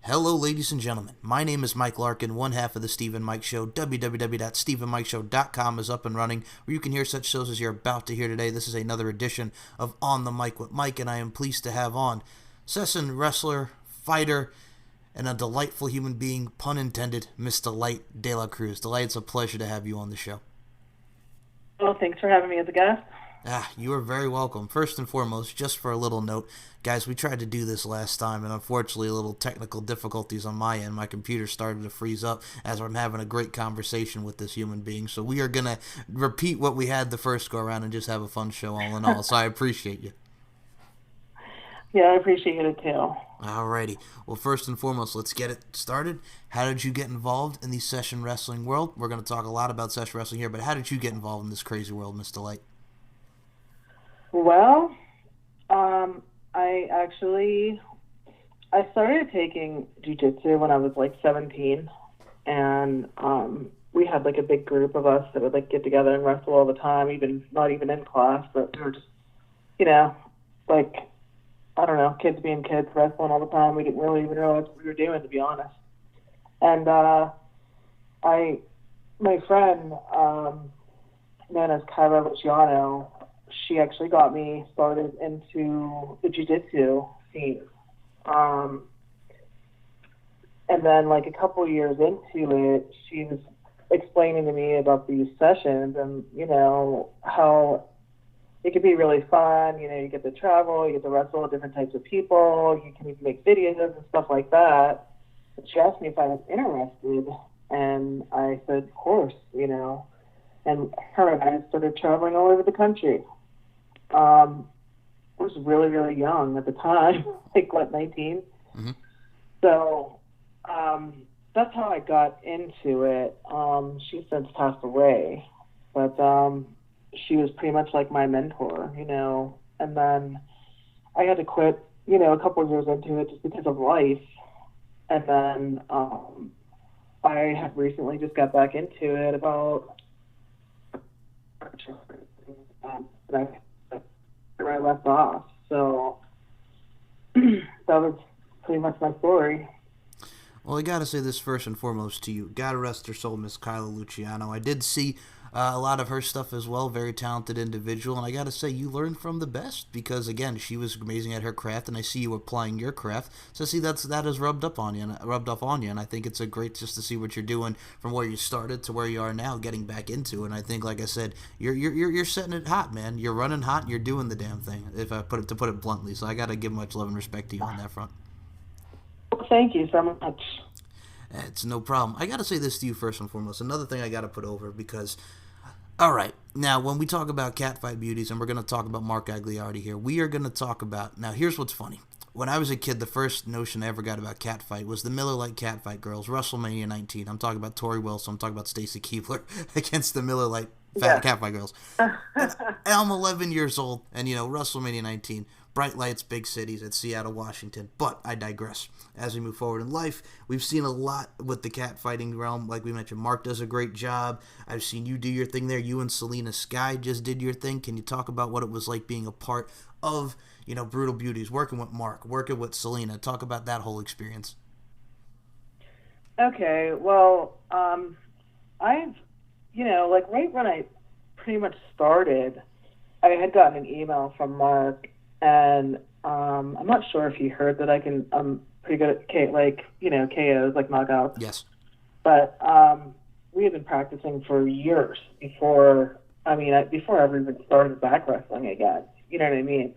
Hello, ladies and gentlemen. My name is Mike Larkin, one half of the Steve and Mike Show. www.steveandmikeshow.com is up and running, where you can hear such shows as you're about to hear today. This is another edition of On the Mic with Mike, and I am pleased to have on session wrestler, fighter, and a delightful human being, pun intended, Miss Delyte Dalacruz. Delyte, it's a pleasure to have you on the show. Well, thanks for having me as a guest. You are very welcome. First and foremost, just for a little note, guys, we tried to do this last time, and unfortunately, a little technical difficulties on my end. My computer started to freeze up as I'm having a great conversation with this human being. So we are gonna repeat what we had the first go around and just have a fun show, all in all. So I appreciate you. Yeah, I appreciate it too. Alrighty. Well, first and foremost, let's get it started. How did you get involved in the session wrestling world? We're going to talk a lot about session wrestling here, but how did you get involved in this crazy world, Miss Delight? Well, I actually I started taking jujitsu when I was like 17, and we had like a big group of us that would like get together and wrestle all the time, even not even in class, but we were just you know like I don't know, kids being kids, wrestling all the time. We didn't really even realize what we were doing, to be honest. And I my friend known as Kyra Luciano, she actually got me started into the jiu-jitsu scene. Um, and then, like, a couple years into it, she was explaining to me about these sessions and, how it could be really fun. You get to travel, you get to wrestle with different types of people, you can even make videos and stuff like that. And she asked me if I was interested, and I said, of course. And her and I started traveling all over the country. I was really, really young at the time, like, 19? Mm-hmm. So that's how I got into it. She's since passed away, but she was pretty much like my mentor. And then I had to quit, a couple of years into it just because of life. And then I have recently just got back into it about where I left off. So that was pretty much my story. Well, I gotta say this first and foremost to you. God rest her soul, Miss Kyla Luciano. I did see a lot of her stuff as well. Very talented individual, and I gotta say you learned from the best because again, she was amazing at her craft, and I see you applying your craft. So see that has rubbed up on you, and rubbed off on you, and I think it's a great just to see what you're doing from where you started to where you are now, getting back into it. And I think, like I said, you're setting it hot, man. You're running hot, and you're doing the damn thing. If I put it bluntly, so I gotta give much love and respect to you on that front. Well, thank you so much. It's no problem. I gotta say this to you first and foremost. Another thing I gotta put over because, all right, now when we talk about catfight beauties, and we're gonna talk about Mark Agliardi here, we are gonna talk about. Now, here's what's funny. When I was a kid, the first notion I ever got about catfight was the Miller Lite catfight girls, WrestleMania 19. I'm talking about Tori Wilson. I'm talking about Stacy Keibler against the Miller Lite Yeah. catfight girls. And I'm 11 years old, and WrestleMania 19, bright lights, big cities at Seattle, Washington. But I digress. As we move forward in life, we've seen a lot with the catfighting realm. Like we mentioned, Mark does a great job. I've seen you do your thing there. You and Selena Sky just did your thing. Can you talk about what it was like being a part of, Brutal Beauties, working with Mark, working with Selena? Talk about that whole experience. Okay, well, I've, like right when I pretty much started, I had gotten an email from Mark, and I'm not sure if he heard that I'm pretty good at KOs, like knockouts. Yes. But we had been practicing for years before I ever even started back wrestling again. You know what I mean?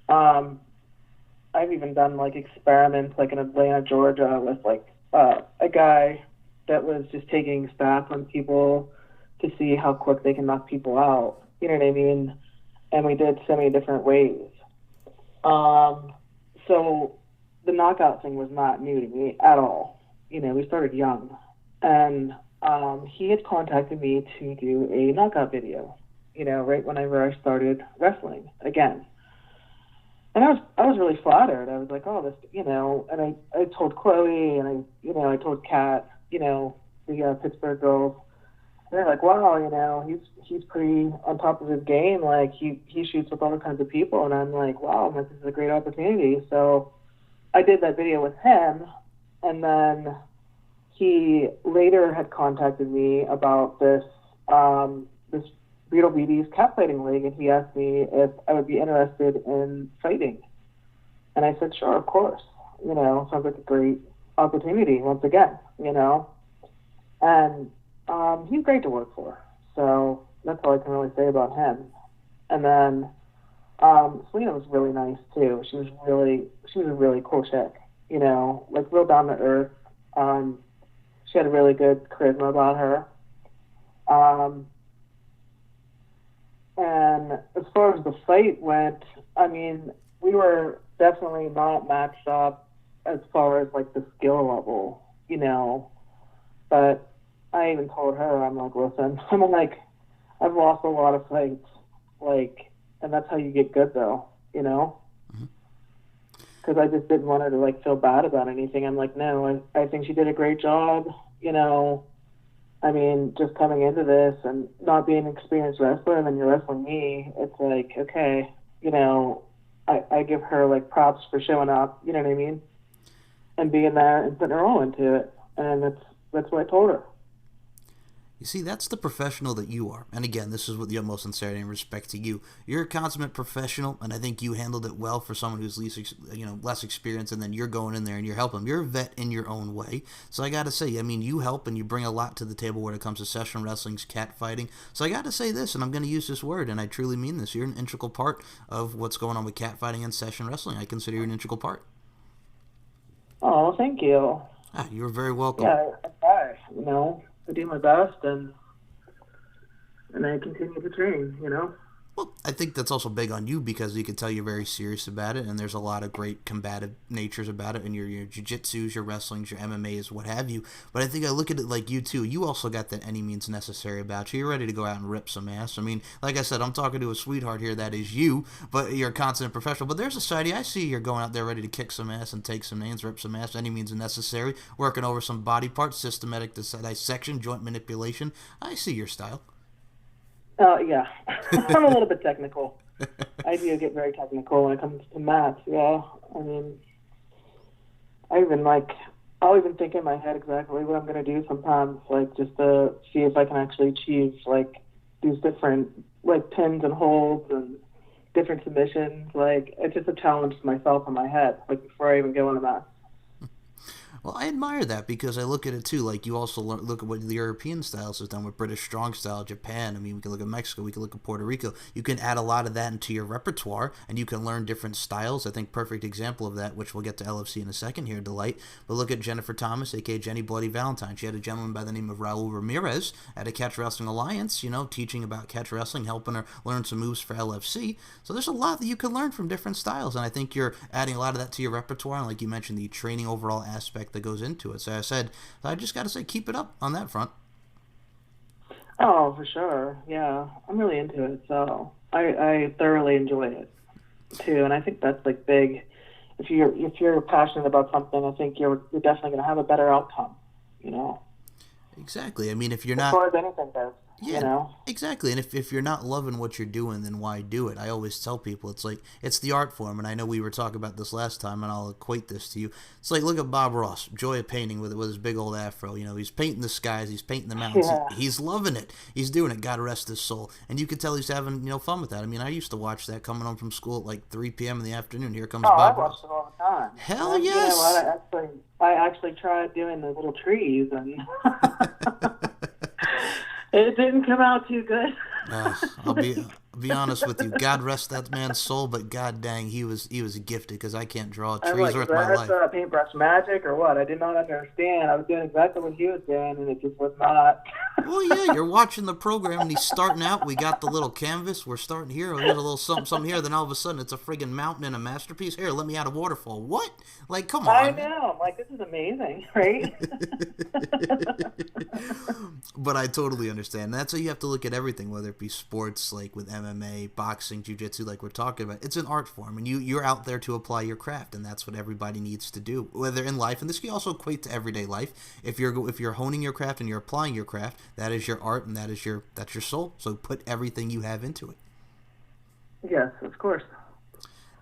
I've even done like experiments, like in Atlanta, Georgia, with like a guy that was just taking stats on people to see how quick they can knock people out. You know what I mean? And we did so many different ways. So the knockout thing was not new to me at all. We started young, and he had contacted me to do a knockout video. Right whenever I started wrestling again. And I was really flattered. I was like, oh, this, and I told Chloe, and I told Kat, the Pittsburgh girls. And they're like, wow, he's pretty on top of his game. Like he shoots with all kinds of people, and I'm like, wow, this is a great opportunity. So I did that video with him, And then he later had contacted me about this Beetlebeaties catfighting league, and he asked me if I would be interested in fighting. And I said, sure, of course. Sounds like a great opportunity once again, And he's great to work for. So that's all I can really say about him. And then Selena was really nice too. She was a really cool chick, like real down to earth. She had a really good charisma about her. And as far as the fight went, I mean, we were definitely not matched up as far as like the skill level, But I even told her, I'm like, listen, I've lost a lot of fights, and that's how you get good though, Because I just didn't want her to like feel bad about anything. I'm like, no, I think she did a great job, I mean, just coming into this and not being an experienced wrestler, and then you're wrestling me, it's like, okay, I give her like props for showing up, you know what I mean, and being there and putting her all into it, and that's what I told her. You see, that's the professional that you are. And again, this is with the utmost sincerity and respect to you. You're a consummate professional, and I think you handled it well for someone who's less experienced, and then you're going in there and you're helping them. You're a vet in your own way. So I got to say, I mean, you help and you bring a lot to the table when it comes to session wrestling's catfighting. So I got to say this, and I'm going to use this word, and I truly mean this. You're an integral part of what's going on with catfighting and session wrestling. I consider you an integral part. Oh, thank you. You're very welcome. Yeah, I try, I do my best, and I continue to train, Well, I think that's also big on you because you can tell you're very serious about it, and there's a lot of great combative natures about it, and your jiu-jitsus, your wrestlings, your MMAs, what have you. But I think I look at it like you, too. You also got that any means necessary about you. You're ready to go out and rip some ass. I mean, like I said, I'm talking to a sweetheart here that is you, but you're a constant professional. But there's a side of you I see you're going out there ready to kick some ass and take some names, rip some ass, any means necessary, working over some body parts, systematic dissection, joint manipulation. I see your style. Yeah. I'm a little bit technical. I do get very technical when it comes to maths, yeah. I mean, I'll even think in my head exactly what I'm going to do sometimes, just to see if I can actually achieve, these different, pins and holds and different submissions. It's just a challenge to myself in my head, before I even go into math. Well, I admire that because I look at it too. You also look at what the European styles has done with British strong style, Japan. I mean, we can look at Mexico, we can look at Puerto Rico. You can add a lot of that into your repertoire, and you can learn different styles. I think perfect example of that, which we'll get to LFC in a second here, Delyte. But look at Jennifer Thomas, aka Jenny Bloody Valentine. She had a gentleman by the name of Raul Ramirez at a Catch Wrestling Alliance, teaching about catch wrestling, helping her learn some moves for LFC. So there's a lot that you can learn from different styles, and I think you're adding a lot of that to your repertoire. And like you mentioned, the training overall aspect that goes into it. So I just got to say, keep it up on that front. Oh, for sure. Yeah, I'm really into it. So I thoroughly enjoy it too, and I think that's big. If you're passionate about something, I think you're definitely going to have a better outcome. Exactly. I mean, if you're not, as far as anything goes. Yeah, exactly. And if you're not loving what you're doing, then why do it? I always tell people it's the art form, and I know we were talking about this last time, and I'll equate this to you. It's look at Bob Ross, joy of painting with his big old afro. He's painting the skies, he's painting the mountains, he's loving it, he's doing it. God rest his soul. And you could tell he's having fun with that. I mean, I used to watch that coming home from school at 3 p.m. in the afternoon. Here comes Bob Ross. I watched it all the time. Hell yes. You know what? I actually tried doing the little trees and. It didn't come out too good. I'll be honest with you. God rest that man's soul, but god dang, he was gifted because I can't draw trees worth my life. Paintbrush magic or what? I did not understand. I was doing exactly what he was doing, and it just was not. Well, yeah, you're watching the program, and he's starting out. We got the little canvas. We're starting here. There's a little something here. Then all of a sudden, it's a friggin' mountain and a masterpiece. Here, let me add a waterfall. What? Come on. I know. I'm this is amazing, right? But I totally understand. That's how you have to look at everything, whether it be sports, with MMA, boxing, jiu-jitsu, we're talking about. It's an art form, and you're out there to apply your craft, and that's what everybody needs to do, whether in life, and this can also equate to everyday life. If you're honing your craft and you're applying your craft, that is your art, and that's your soul. So put everything you have into it. Yes, of course.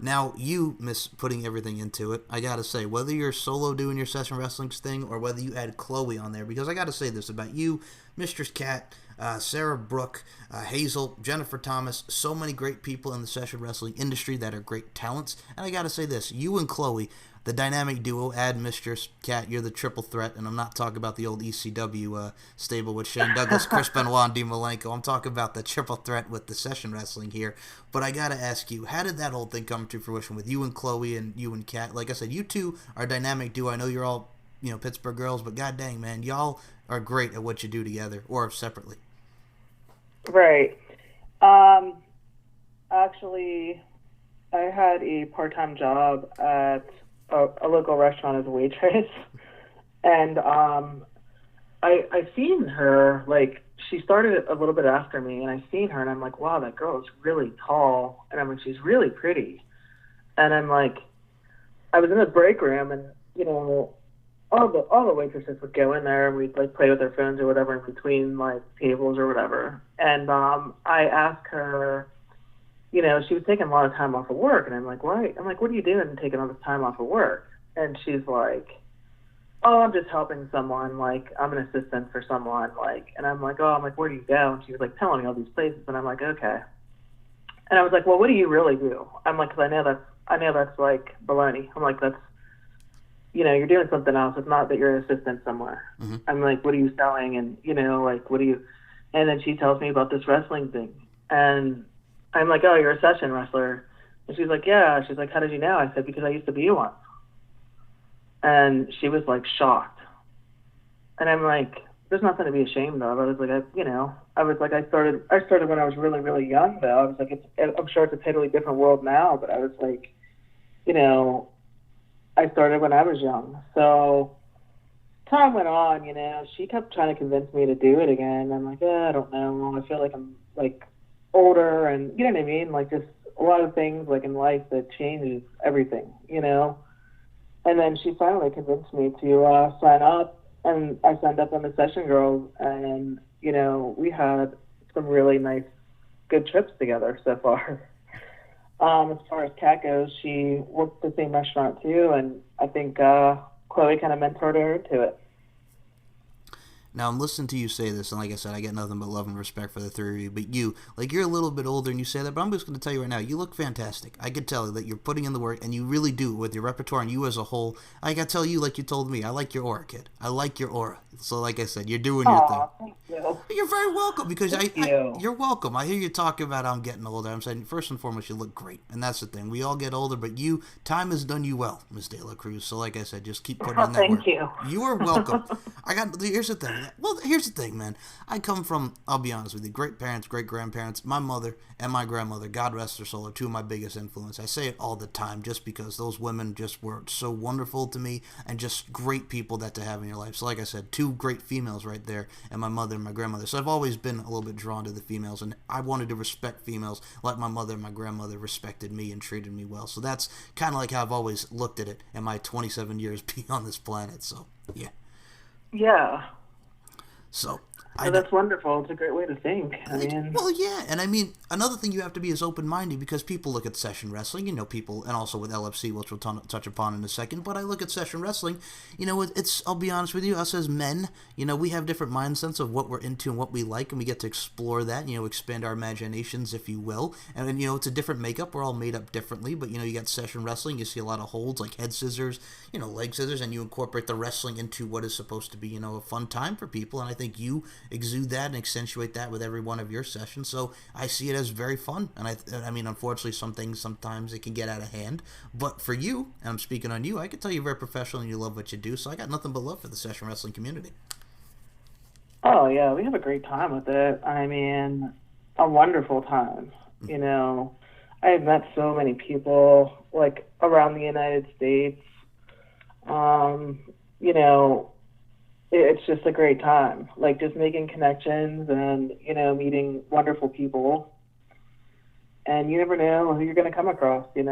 Now, you miss putting everything into it. I gotta say, whether you're solo doing your session wrestling thing or whether you add Chloe on there, because I gotta say this about you, Mistress Cat, Sarah Brooke, Hazel, Jennifer Thomas, so many great people in the session wrestling industry that are great talents. And I gotta say this, you and Chloe, the dynamic duo, add Mistress Cat, you're the triple threat, and I'm not talking about the old ECW stable with Shane Douglas, Chris Benoit, and Dean Malenko. I'm talking about the triple threat with the session wrestling here. But I gotta ask you, how did that whole thing come to fruition with you and Chloe and you and Cat? Like I said, you two are a dynamic duo. I know you're all, Pittsburgh girls, but god dang, man, y'all are great at what you do together or separately. Right. Actually, I had a part-time job at a local restaurant as a waitress, and I seen her, like, she started a little bit after me, and I seen her, and I'm like, wow, that girl is really tall, and I'm like, she's really pretty, and I'm like, I was in the break room, and all the waitresses would go in there, and we'd like play with their phones or whatever in between like tables or whatever, and I asked her. She was taking a lot of time off of work, and I'm like, why? I'm like, what are you doing taking all this time off of work? And she's like, oh, I'm just helping someone, like, I'm an assistant for someone, like, and I'm like, where do you go? And she was like telling me all these places, and I'm like, okay. And I was like, well, what do you really do? I'm like, because I know that's like baloney. I'm like, that's, you're doing something else. It's not that you're an assistant somewhere. Mm-hmm. I'm like, what are you selling? And, like, what do you, and then she tells me about this wrestling thing. And I'm like, oh, you're a session wrestler. And she's like, yeah. She's like, how did you know? I said, because I used to be one. And she was like shocked. And I'm like, there's nothing to be ashamed of. I was like, I started when I was really, really young though. I was like, I'm sure it's a totally different world now, but I was like, I started when I was young. So time went on, she kept trying to convince me to do it again. I'm like, I don't know. I feel like I'm like older, and you know what I mean, like just a lot of things like in life that changes everything, and then she finally convinced me to sign up, and I signed up on the Session Girls, and we had some really nice good trips together so far. As far as Kat goes, she worked at the same restaurant too, and I think Chloe kind of mentored her to it. Now, I'm listening to you say this, and like I said, I get nothing but love and respect for the three of you. But you, like, you're a little bit older and you say that, but I'm just going to tell you right now, you look fantastic. I can tell that you're putting in the work, and you really do with your repertoire and you as a whole. I got to tell you, like you told me, I like your aura, kid. I like your aura. So, like I said, you're doing your thing. Thank you. You're very welcome, because you're welcome. I hear you talking about I'm getting older. I'm saying, first and foremost, you look great, and that's the thing. We all get older, but time has done you well, Ms. Dalacruz. So, like I said, just keep putting in that work. Thank you. You are welcome. Here's the thing. Well, here's the thing, man. I come from, I'll be honest with you, great parents, great grandparents. My mother and my grandmother, God rest their soul, are two of my biggest influences. I say it all the time just because those women just were so wonderful to me and just great people to have in your life. So like I said, two great females right there, and my mother and my grandmother. So I've always been a little bit drawn to the females, and I wanted to respect females like my mother and my grandmother respected me and treated me well. So that's kind of like how I've always looked at it in my 27 years being on this planet. So, yeah. Yeah. So that's wonderful. It's a great way to think. Well, yeah, and I mean, another thing you have to be is open-minded, because people look at session wrestling, people, and also with LFC, which we'll touch upon in a second, but I look at session wrestling, it's, I'll be honest with you, us as men, we have different mindsets of what we're into and what we like, and we get to explore that, expand our imaginations, if you will, and, it's a different makeup, we're all made up differently, but, you got session wrestling, you see a lot of holds, like head scissors, leg scissors, and you incorporate the wrestling into what is supposed to be, a fun time for people, and I think you exude that and accentuate that with every one of your sessions. So I see it as very fun. And I mean, unfortunately, some things sometimes it can get out of hand. But for you, and I'm speaking on you, I can tell you're very professional and you love what you do. So I got nothing but love for the session wrestling community. Oh yeah, we have a great time with it. I mean, a wonderful time. I have met so many people like around the United States. It's just a great time, like just making connections and, meeting wonderful people. And you never know who you're going to come across, I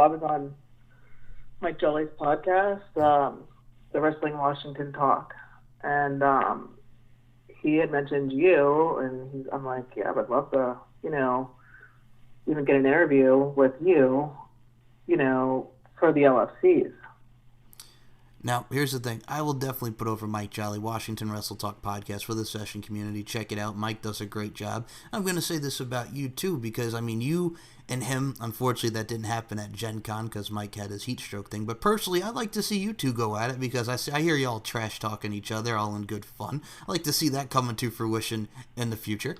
was on Mike Jolly's podcast, the Wrestling Washington Talk. And he had mentioned you, and I'm like, yeah, I would love to you know, even get an interview with you, you know, for the LFCs. Now, here's the thing. I will definitely put over Mike Jolly, Washington Wrestle Talk podcast for the session community. Check it out. Mike does a great job. I'm going to say this about you, too, because, I mean, you and him, unfortunately, that didn't happen at Gen Con because Mike had his heat stroke thing. But personally, I'd like to see you two go at it because I hear y'all trash talking each other all in good fun. I'd like to see that coming to fruition in the future.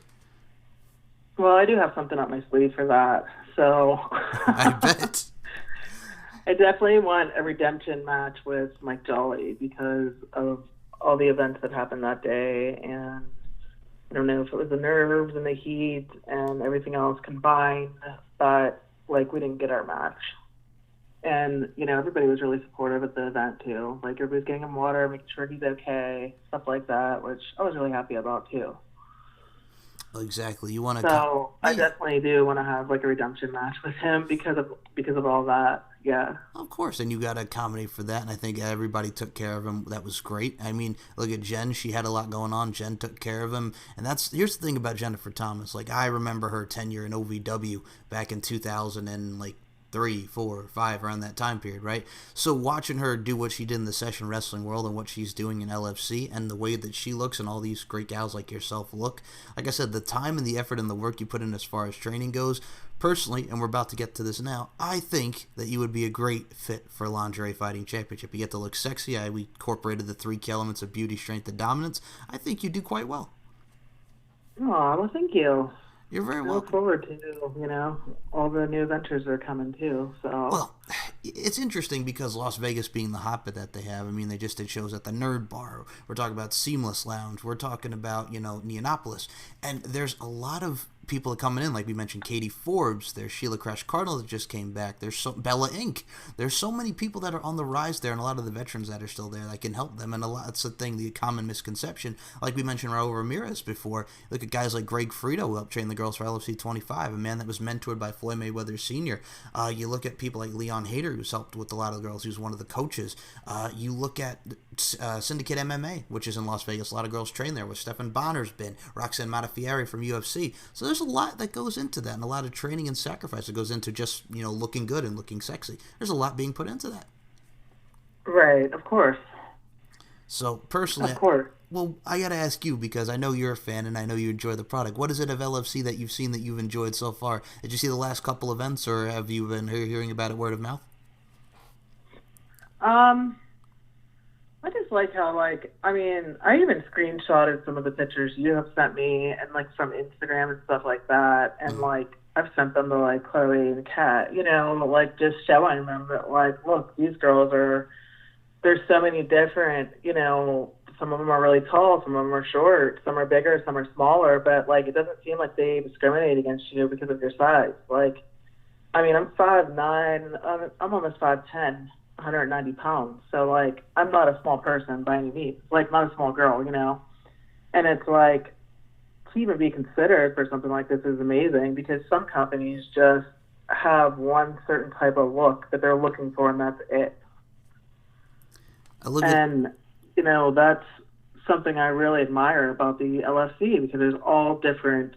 Well, I do have something up my sleeve for that. So I bet. I definitely want a redemption match with Mike Jolly because of all the events that happened that day. And I don't know if it was the nerves and the heat and everything else combined, but, like, we didn't get our match. And, you know, everybody was really supportive at the event, too. Like, everybody's getting him water, making sure he's okay, stuff like that, which I was really happy about, too. Exactly. You want to. So I definitely do want to have like a redemption match with him because of all that. Yeah. Of course, and you got to accommodate for that, and I think everybody took care of him. That was great. I mean, look at Jen; she had a lot going on. Jen took care of him, and here's the thing about Jennifer Thomas. Like, I remember her tenure in OVW back in 2000 and like 3, 4, 5, around that time period, right? So watching her do what she did in the session wrestling world and what she's doing in LFC and the way that she looks and all these great gals like yourself look, like I said, the time and the effort and the work you put in as far as training goes, personally, and we're about to get to this now, I think that you would be a great fit for Lingerie Fighting Championship. You get to look sexy. We incorporated the 3 key elements of beauty, strength, and dominance. I think you do quite well. Oh, well, thank you. You're very welcome. I look forward to, you know, all the new adventures that are coming, too. So. Well, it's interesting because Las Vegas being the hotbed that they have, I mean, they just did shows at the Nerd Bar. We're talking about Seamless Lounge. We're talking about, you know, Neonopolis. And there's a lot of people coming in, like we mentioned, Katie Forbes. There's Sheila Crash Cardinal that just came back. There's Bella Inc. There's so many people that are on the rise there, and a lot of the veterans that are still there that can help them. And that's the thing, the common misconception. Like we mentioned Raul Ramirez before. Look at guys like Greg Frito, who helped train the girls for LFC 25, a man that was mentored by Floyd Mayweather Sr. You look at people like Leon Hader, who's helped with a lot of the girls. Who's one of the coaches. You look at Syndicate MMA, which is in Las Vegas. A lot of girls train there, where Stephan Bonner's been. Roxanne Modafferi from UFC. So there's a lot that goes into that, and a lot of training and sacrifice that goes into just, you know, looking good and looking sexy. There's a lot being put into that. Right, of course. So personally, of course. Well, I got to ask you, because I know you're a fan and I know you enjoy the product. What is it of LFC that you've seen that you've enjoyed so far? Did you see the last couple events, or have you been hearing about it word of mouth? I just like how, like, I mean, I even screenshotted some of the pictures you have sent me, and, like, from Instagram and stuff like that, and, like, I've sent them to, like, Chloe and Kat, you know, like, just showing them that, like, look, these girls there's so many different, you know, some of them are really tall, some of them are short, some are bigger, some are smaller, but, like, it doesn't seem like they discriminate against you because of your size. Like, I mean, I'm 5'9", I'm almost 5'10", 190 pounds. So, like, I'm not a small person by any means. Like, not a small girl, you know? And it's like, to even be considered for something like this is amazing, because some companies just have one certain type of look that they're looking for, and that's it. And, you know, that's something I really admire about the LFC, because there's all different,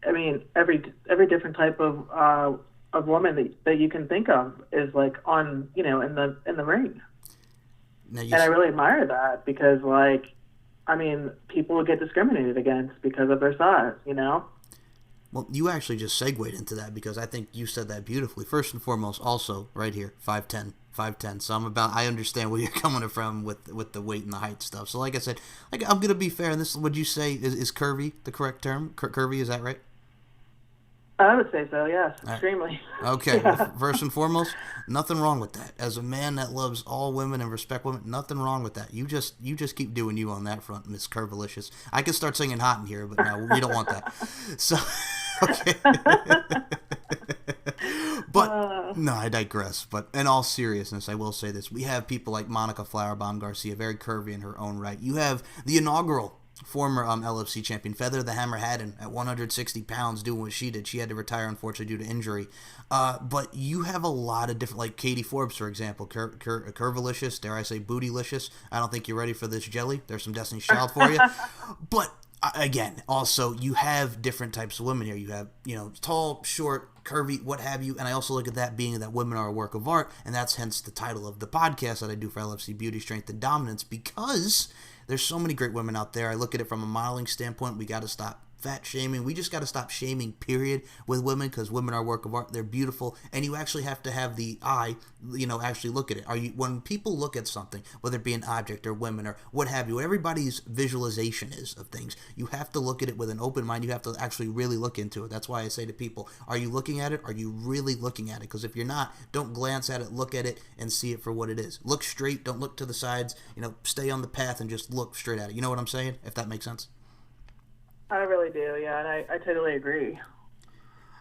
I mean, every different type of woman that you can think of is, like, on, you know, in the ring. And I really admire that, because, like, I mean, people would get discriminated against because of their size, you know? Well, you actually just segued into that, because I think you said that beautifully. First and foremost, also, right here, 5'10". So I understand where you're coming from with the weight and the height stuff. So like I said, I'm going to be fair, and this, would you say, is curvy the correct term? Curvy, is that right? I would say so, yes. Extremely. Okay. Yeah. Well, first and foremost, nothing wrong with that. As a man that loves all women and respect women, nothing wrong with that. You just keep doing you on that front, Miss Curvilicious. I could start singing hot in here, but no, we don't want that. So, okay. But, no, I digress. But in all seriousness, I will say this. We have people like Monica Flowerbomb Garcia, very curvy in her own right. You have the inaugural former LFC champion, Feather the Hammer Haddon, at 160 pounds, doing what she did. She had to retire, unfortunately, due to injury. But you have a lot of different, like Katie Forbes, for example, Curvilicious, dare I say bootylicious. I don't think you're ready for this jelly. There's some Destiny's Child for you. But again, also, you have different types of women here. You have, tall, short, curvy, what have you. And I also look at that being that women are a work of art. And that's hence the title of the podcast that I do for LFC Beauty, Strength, and Dominance, because there's so many great women out there. I look at it from a modeling standpoint. We got to stop fat shaming. We just got to stop shaming, period, with women, because women are a work of art. They're beautiful, and you actually have to have the eye, actually look at it. When people look at something, whether it be an object or women or what have you, everybody's visualization is of things. You have to look at it with an open mind. You have to actually really look into it. That's why I say to people, are you looking at it? Are you really looking at it? Because if you're not, don't glance at it, look at it, and see it for what it is. Look straight, don't look to the sides, stay on the path and just look straight at it. You know what I'm saying? If that makes sense. I really do, yeah, and I totally agree.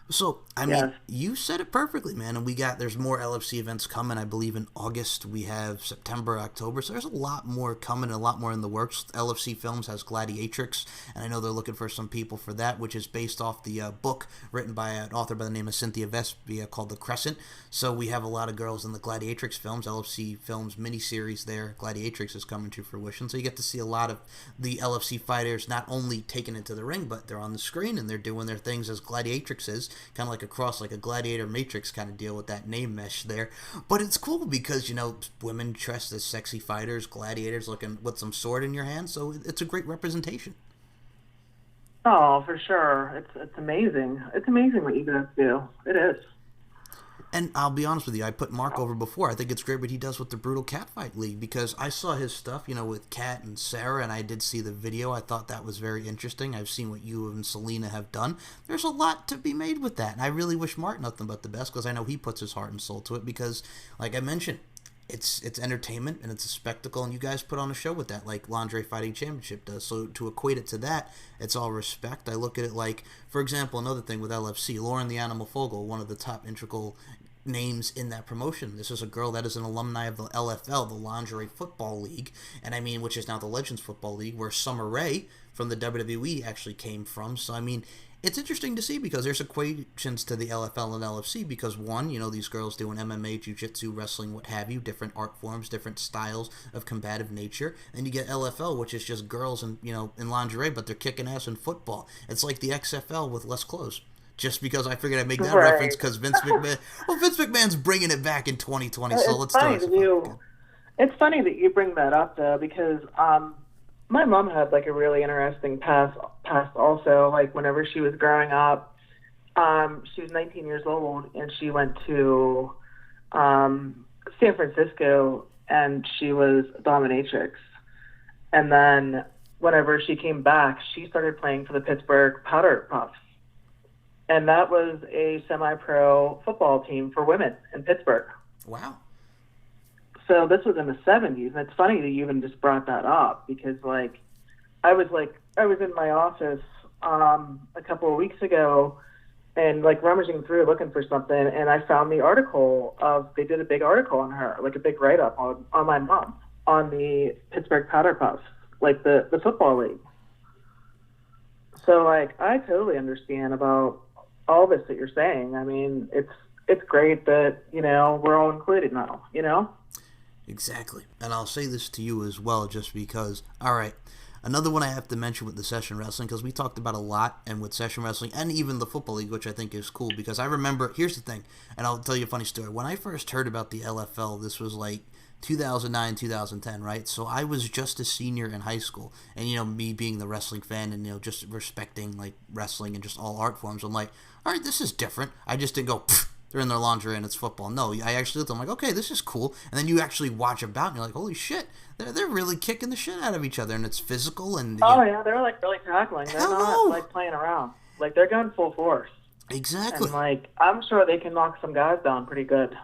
So, I mean, you said it perfectly, man, and there's more LFC events coming. I believe in August, we have September, October, so there's a lot more coming and a lot more in the works. LFC Films has Gladiatrix, and I know they're looking for some people for that, which is based off the book written by an author by the name of Cynthia Vespia called The Crescent. So we have a lot of girls in the Gladiatrix Films, LFC Films miniseries there. Gladiatrix is coming to fruition, so you get to see a lot of the LFC fighters not only taken into the ring, but they're on the screen and they're doing their things as Gladiatrix is. Kind of like a cross, like a Gladiator Matrix kind of deal with that name mesh there. But it's cool because, women dressed as sexy fighters, gladiators looking with some sword in your hand. So it's a great representation. Oh, for sure. It's amazing. It's amazing what you guys do. It is. And I'll be honest with you, I put Mark over before. I think it's great what he does with the Brutal Catfight League, because I saw his stuff, with Kat and Sarah, and I did see the video. I thought that was very interesting. I've seen what you and Selena have done. There's a lot to be made with that, and I really wish Mark nothing but the best, because I know he puts his heart and soul to it, because, like I mentioned, it's entertainment, and it's a spectacle, and you guys put on a show with that, like Lingerie Fighting Championship does. So to equate it to that, it's all respect. I look at it like, for example, another thing with LFC, Lauren the Animal Fogel, one of the top integral names in that promotion. This is a girl that is an alumni of the LFL, the Lingerie Football League, and I mean, which is now the Legends Football League, where Summer Rae from the WWE actually came from. So I mean, it's interesting to see, because there's equations to the LFL and LFC, because one, these girls doing MMA, jiu-jitsu, wrestling, what have you, different art forms, different styles of combative nature, and you get LFL, which is just girls in lingerie, but they're kicking ass in football. It's like the XFL with less clothes. Just because I figured I'd make that reference, because Vince McMahon's bringing it back in 2020, so let's do it. It's funny that you bring that up, though, because my mom had, like, a really interesting past also. Like, whenever she was growing up, she was 19 years old, and she went to San Francisco, and she was a dominatrix. And then whenever she came back, she started playing for the Pittsburgh Powder Puffs. And that was a semi-pro football team for women in Pittsburgh. Wow. So this was in the 70s. And it's funny that you even just brought that up, because, I was in my office a couple of weeks ago and, rummaging through looking for something, and I found the article they did a big article on her, like a big write-up on my mom, on the Pittsburgh Powder Puffs, the football league. So, I totally understand about all this that you're saying. I mean, it's great that, we're all included now, Exactly. And I'll say this to you as well, just because, all right, another one I have to mention with the session wrestling, because we talked about a lot, and with session wrestling, and even the football league, which I think is cool, because I remember, here's the thing, and I'll tell you a funny story. When I first heard about the LFL, this was 2009, 2010, right? So I was just a senior in high school, and me being the wrestling fan, and just respecting wrestling and just all art forms, I'm like, all right, this is different. I just didn't go, they're in their lingerie and it's football. No, I actually looked, I'm like, okay, this is cool. And then you actually watch about and you're like, holy shit, they're really kicking the shit out of each other, and it's physical. And yeah, they're really tackling. They're not playing around. They're going full force. Exactly. And I'm sure they can knock some guys down pretty good.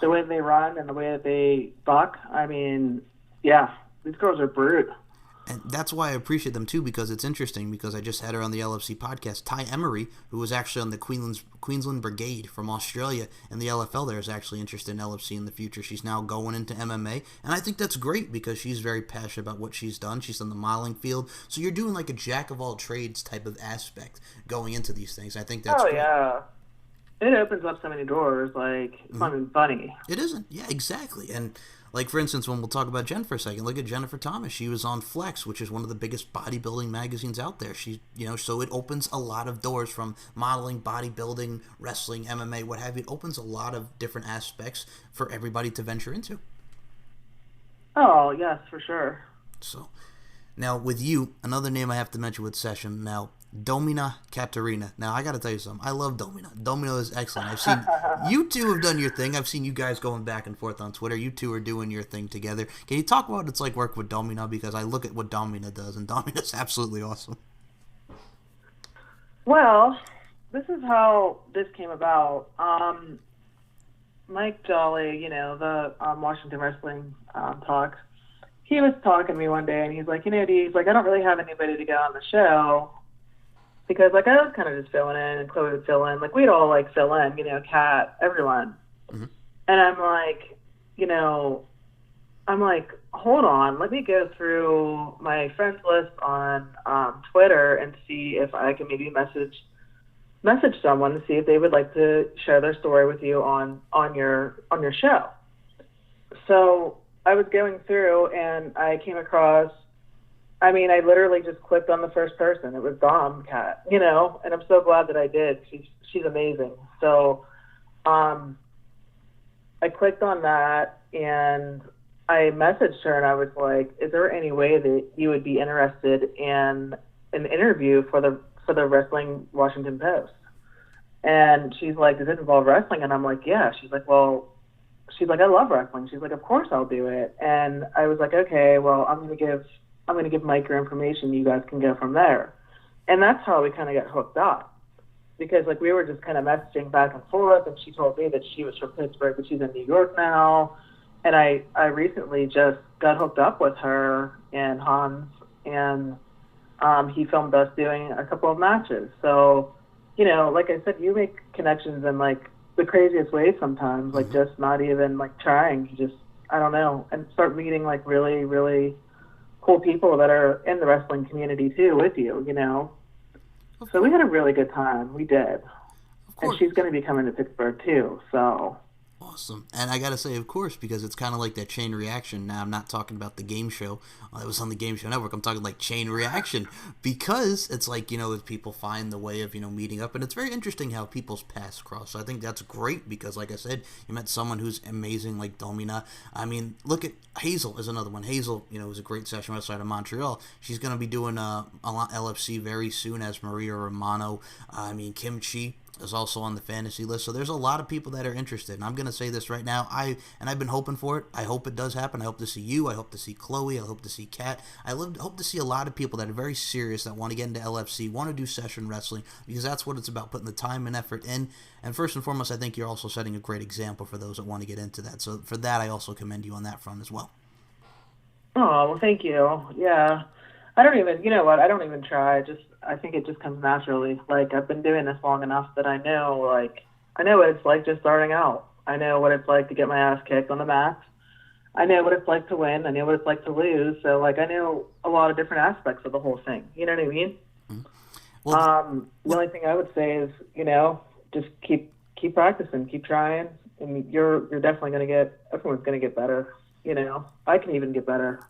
The way they run and the way that they buck. I mean, yeah, these girls are brute. And that's why I appreciate them too, because it's interesting, because I just had her on the LFC podcast. Ty Emery, who was actually on the Queensland Brigade from Australia, and the LFL there, is actually interested in LFC in the future. She's now going into MMA, and I think that's great, because she's very passionate about what she's done. She's in the modeling field, so you're doing a jack of all trades type of aspect going into these things. I think that's great. Yeah. It opens up so many doors, it's not even funny. It isn't. Yeah, exactly. And Like, for instance, when we'll talk about Jen for a second, look at Jennifer Thomas. She was on Flex, which is one of the biggest bodybuilding magazines out there. So it opens a lot of doors from modeling, bodybuilding, wrestling, MMA, what have you. It opens a lot of different aspects for everybody to venture into. Oh, yes, for sure. So, now with you, another name I have to mention with Session. Now, Domina Katerina. Now, I got to tell you something. I love Domina. Domino is excellent. I've seen you two have done your thing. I've seen you guys going back and forth on Twitter. You two are doing your thing together. Can you talk about what it's like work with Domina? Because I look at what Domina does, and Domina's absolutely awesome. Well, this is how this came about. Mike Jolly, the Washington Wrestling talk, he was talking to me one day, and he's like, Dee, he's like, I don't really have anybody to get on the show. Because, I was kind of just filling in, and Chloe would fill in. We'd all, fill in, Kat, everyone. Mm-hmm. And I'm like, hold on, let me go through my friends list on Twitter and see if I can maybe message someone to see if they would like to share their story with you on your show. So I was going through, and I came across, I literally just clicked on the first person. It was Dom Cat, and I'm so glad that I did. She's amazing. So I clicked on that, and I messaged her, and I was like, is there any way that you would be interested in an interview for the Wrestling Washington Post? And she's like, does it involve wrestling? And I'm like, yeah. She's like, I love wrestling. She's like, of course I'll do it. And I was like, okay, well, I'm going to give Mike your information. You guys can go from there. And that's how we kind of got hooked up, because we were just kind of messaging back and forth, and she told me that she was from Pittsburgh, but she's in New York now. And I recently just got hooked up with her and Hans, and he filmed us doing a couple of matches. So, like I said, you make connections in the craziest ways sometimes, just not even trying. You just, I don't know, and start meeting really, really cool people that are in the wrestling community too with you, So we had a really good time. We did. And she's going to be coming to Pittsburgh too, so. Awesome. And I got to say, of course, because it's kind of like that chain reaction. Now, I'm not talking about the game show. It was on the Game Show Network. I'm talking chain reaction, because it's as people find the way of, meeting up. And it's very interesting how people's paths cross. So I think that's great because, like I said, you met someone who's amazing like Domina. Look at Hazel is another one. Hazel, is a great session wrestler out of Montreal. She's going to be doing a LFC very soon as Maria Romano. Kim Chi is also on the fantasy list. So there's a lot of people that are interested. And I'm going to say this right now. I've been hoping for it. I hope it does happen. I hope to see you. I hope to see Chloe. I hope to see Kat. Hope to see a lot of people that are very serious, that want to get into LFC, want to do session wrestling, because that's what it's about, putting the time and effort in. And first and foremost, I think you're also setting a great example for those that want to get into that. So for that, I also commend you on that front as well. Oh, well, thank you. Yeah. I don't even try. I think it just comes naturally. I've been doing this long enough that I know what it's like just starting out. I know what it's like to get my ass kicked on the mat. I know what it's like to win. I know what it's like to lose. So, I know a lot of different aspects of the whole thing. You know what I mean? Mm-hmm. Well, the only thing I would say is, just keep practicing, keep trying, and you're definitely everyone's going to get better. I can even get better.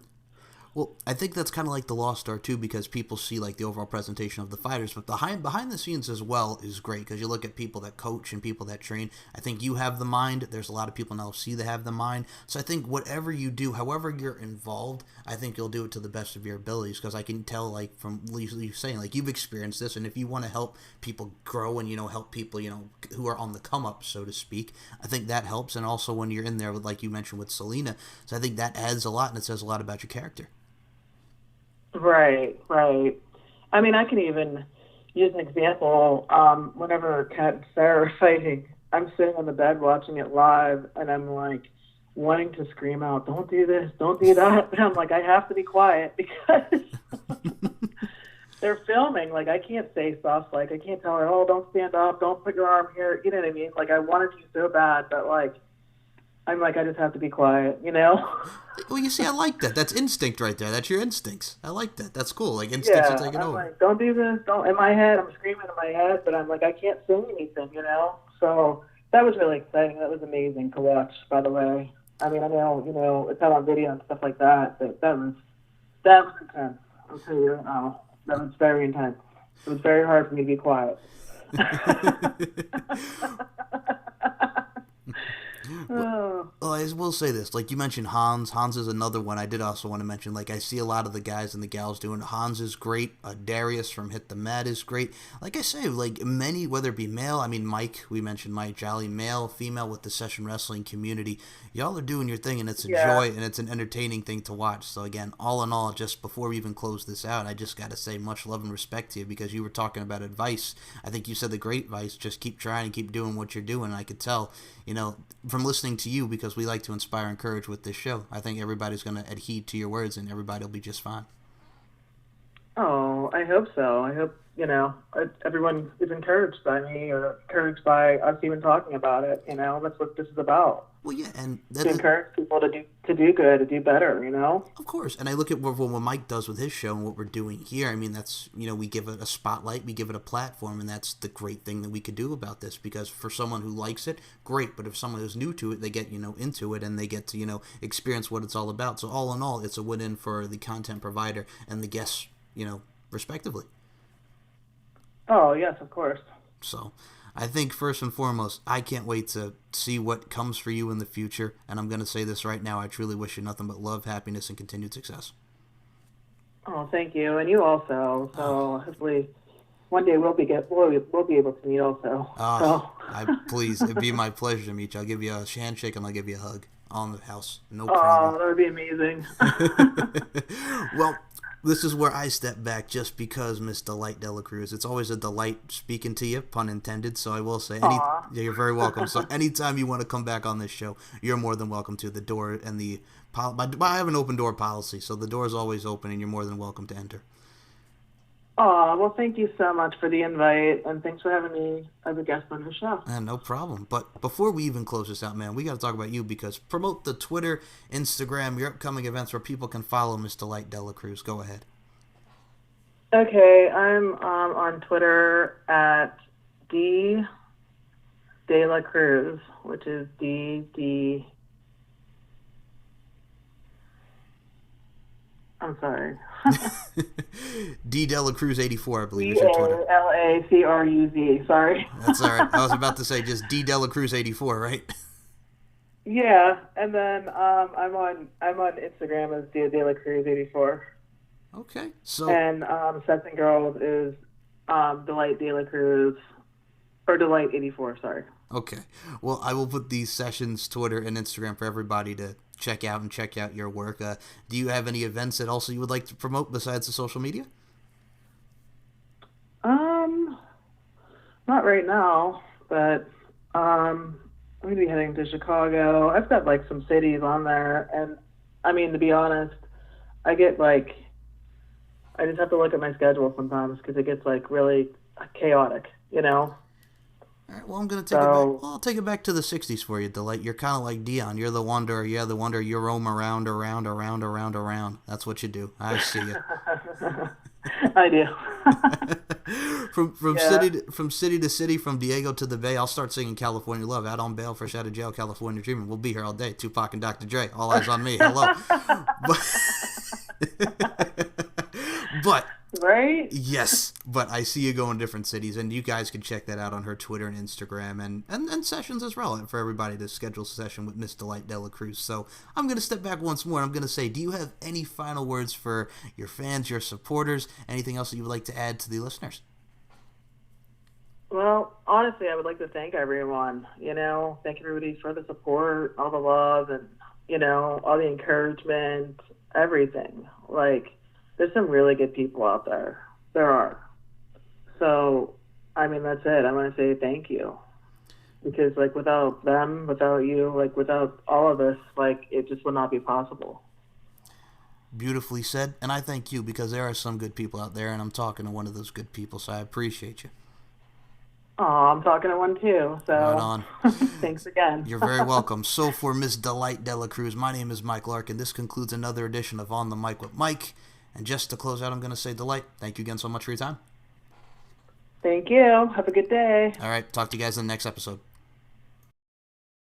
Well, I think that's kind of like the Lost Art, too, because people see, the overall presentation of the fighters. But behind the scenes as well is great, because you look at people that coach and people that train. I think you have the mind. There's a lot of people in LFC that have the mind. So I think whatever you do, however you're involved, I think you'll do it to the best of your abilities, because I can tell, from you saying, you've experienced this. And if you want to help people grow and, help people, who are on the come-up, so to speak, I think that helps. And also when you're in there, with, like you mentioned, with Selena. So I think that adds a lot, and it says a lot about your character. Right. I can even use an example. Whenever Kat and Sarah are fighting, I'm sitting on the bed watching it live, and I'm wanting to scream out, "Don't do this, don't do that." And I'm I have to be quiet because they're filming. I can't say stuff. I can't tell her, "Oh, don't stand up, don't put your arm here." You know what I mean? I wanted to so bad, but I'm I just have to be quiet, Well, you see, I like that. That's instinct right there. That's your instincts. I like that. That's cool. Instincts are taking over. Don't do this. Don't. In my head, I'm screaming in my head, but I'm I can't say anything, So that was really exciting. That was amazing to watch, by the way. I mean, I know, it's out on video and stuff like that, but that was intense. I'll tell you right now. That was very intense. It was very hard for me to be quiet. Well, I will say this. Like you mentioned Hans. Hans is another one I did also want to mention. Like I see a lot of the guys and the gals doing. Hans is great. Darius from Hit the Mat is great. Like I say, like many, whether it be male, I mean Mike, we mentioned Mike Jolly, male, female with the session wrestling community. Y'all are doing your thing and it's a joy and it's an entertaining thing to watch. So again, all in all, just before we even close this out, I just got to say much love and respect to you because you were talking about advice. I think you said the great advice, just keep trying and keep doing what you're doing. And I could tell, from listening to you, because we like to inspire and encourage with this show, I think everybody's going to adhere to your words and everybody will be just fine. Oh, I hope so. I hope, everyone is encouraged by me or encouraged by us even talking about it. That's what this is about. Well, yeah, and to encourage people to do good, to do better, Of course, and I look at what Mike does with his show and what we're doing here. I mean, that's, we give it a spotlight, we give it a platform, and that's the great thing that we could do about this, because for someone who likes it, great, but if someone who's new to it, they get, into it, and they get to, experience what it's all about. So all in all, it's a win-win for the content provider and the guests, respectively. Oh, yes, of course. So I think first and foremost, I can't wait to see what comes for you in the future. And I'm going to say this right now. I truly wish you nothing but love, happiness, and continued success. Oh, thank you. And you also. So hopefully one day we'll be able to meet also. Please, it'd be my pleasure to meet you. I'll give you a handshake and I'll give you a hug on the house. No problem. Oh, that would be amazing. Well, this is where I step back just because, Miss Delyte Dalacruz. It's always a delight speaking to you, pun intended. So I will say, you're very welcome. So anytime you want to come back on this show, you're more than welcome to. The door and I have an open door policy, so the door is always open, and you're more than welcome to enter. Oh, well, thank you so much for the invite, and thanks for having me as a guest on your show. No problem. But before we even close this out, man, we got to talk about you, because promote the Twitter, Instagram, your upcoming events where people can follow Miss Delyte Dalacruz. Go ahead. Okay, I'm on Twitter at Dalacruz, which is D. I'm sorry. D Dalacruz 84, I believe, is your Twitter. Dalacruz. Sorry. That's all right. I was about to say just D Dalacruz 84, right? Yeah, and then I'm on Instagram as Dalacruz 84. Okay, so and Sets and Girls is Delyte Dalacruz or Delyte 84. Sorry. Okay, well, I will put these sessions, Twitter and Instagram, for everybody to check out your work. Do you have any events that also you would like to promote besides the social media? Not right now, but I'm gonna be heading to Chicago. I've got like some cities on there, and I mean, to be honest, I just have to look at my schedule sometimes because it gets like really chaotic, All right, well, I'm going to take it back. Well, I'll take it back to the 60s for you, Delyte. You're kind of like Dion. You're the wonder. Yeah, the wonder. You roam around. That's what you do. I see you. I do. From city to city, from Diego to the Bay, I'll start singing California Love. Out on bail, fresh out of jail, California Dreaming. We'll be here all day. Tupac and Dr. Dre. All eyes on me. Hello. But right? Yes, but I see you go in different cities, and you guys can check that out on her Twitter and Instagram, and sessions as well, for everybody to schedule a session with Miss Delyte Dalacruz. So I'm going to step back once more. I'm going to say, do you have any final words for your fans, your supporters, anything else that you would like to add to the listeners? Well, honestly, I would like to thank everyone, thank everybody for the support, all the love, and, all the encouragement, everything. Like, there's some really good people out there. There are. So, I mean, that's it. I want to say thank you. Because, like, without them, without you, like, without all of this, like, it just would not be possible. Beautifully said. And I thank you, because there are some good people out there, and I'm talking to one of those good people, so I appreciate you. Oh, I'm talking to one too, so right on. Thanks again. You're very welcome. So for Miss Delyte Dalacruz, my name is Mike Larkin. This concludes another edition of On the Mic with Mike. And just to close out, I'm going to say, Delyte, thank you again so much for your time. Thank you. Have a good day. All right. Talk to you guys in the next episode.